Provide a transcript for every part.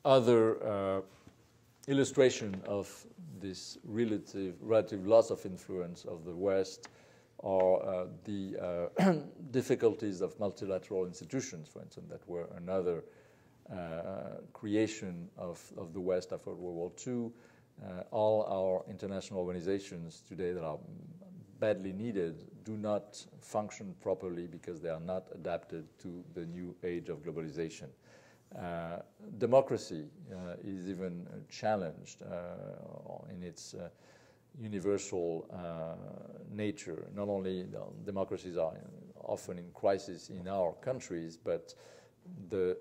other illustration of this relative loss of influence of the West are the difficulties of multilateral institutions, for instance, that were another creation of the West after World War II. All our international organizations today that are badly needed do not function properly because they are not adapted to the new age of globalization. Democracy is even challenged in its universal nature. Not only democracies are often in crisis in our countries, but the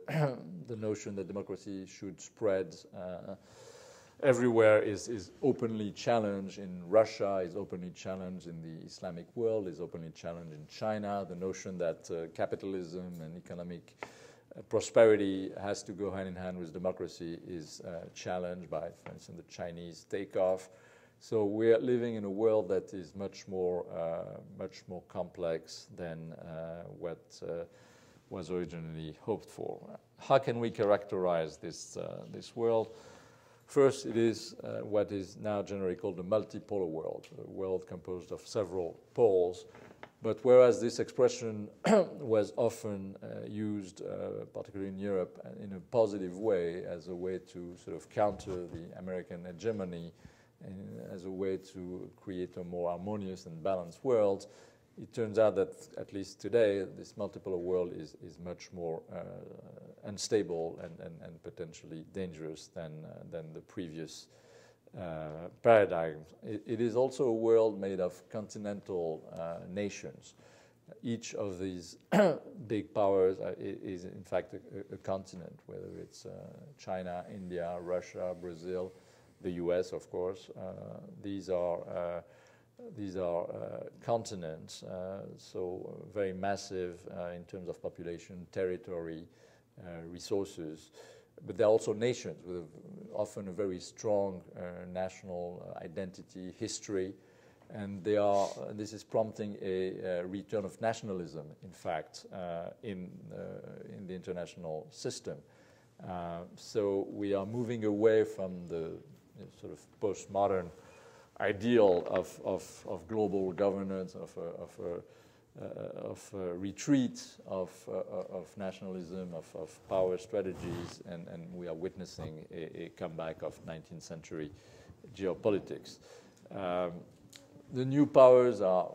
notion that democracy should spread everywhere is openly challenged. In Russia, is openly challenged in the Islamic world, is openly challenged in China. The notion that capitalism and economic prosperity has to go hand in hand with democracy is challenged by, for instance, the Chinese takeoff. So we are living in a world that is much more complex than what was originally hoped for. How can we characterize this world? First, it is what is now generally called the multi-polar world, a world composed of several poles. But whereas this expression was often used, particularly in Europe, in a positive way, as a way to sort of counter the American hegemony, and as a way to create a more harmonious and balanced world, it turns out that, at least today, this multipolar world is much more unstable and potentially dangerous than the previous paradigm. It is also a world made of continental nations. Each of these big powers is in fact a continent, whether it's China, India, Russia, Brazil, the US, of course. These are continents, so very massive in terms of population, territory, resources. But they're also nations with often a very strong national identity, history, and this is prompting a return of nationalism, in fact, in the international system. So we are moving away from the sort of postmodern ideal of global governance, of retreat, of nationalism, of power strategies, and we are witnessing a comeback of 19th century geopolitics. The new powers are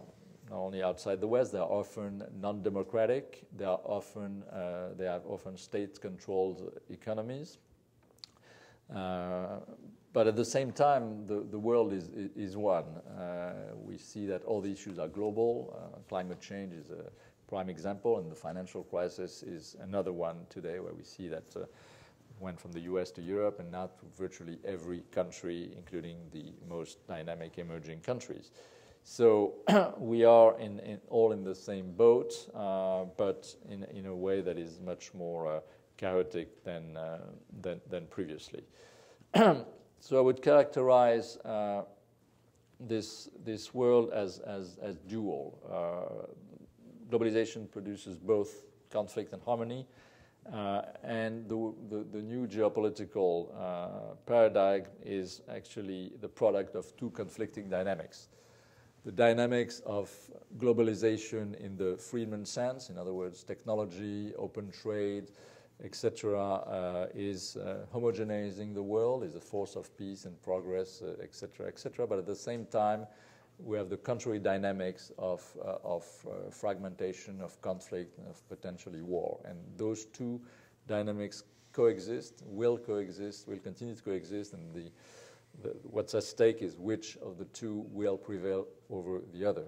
not only outside the West, they are often non-democratic, they have often state-controlled economies. But at the same time, the world is one. We see that all the issues are global. Climate change is a prime example, and the financial crisis is another one today, where we see that went from the US to Europe and now to virtually every country, including the most dynamic emerging countries. So we are all in the same boat, but in a way that is much more chaotic than previously. So I would characterize this world as dual. Globalization produces both conflict and harmony, and the new geopolitical paradigm is actually the product of two conflicting dynamics. The dynamics of globalization in the Friedman sense, in other words, technology, open trade, etc., is homogenizing the world, is a force of peace and progress, etc., etc. But at the same time, we have the contrary dynamics of fragmentation, of conflict, and of potentially war. And those two dynamics coexist, will continue to coexist, and what's at stake is which of the two will prevail over the other.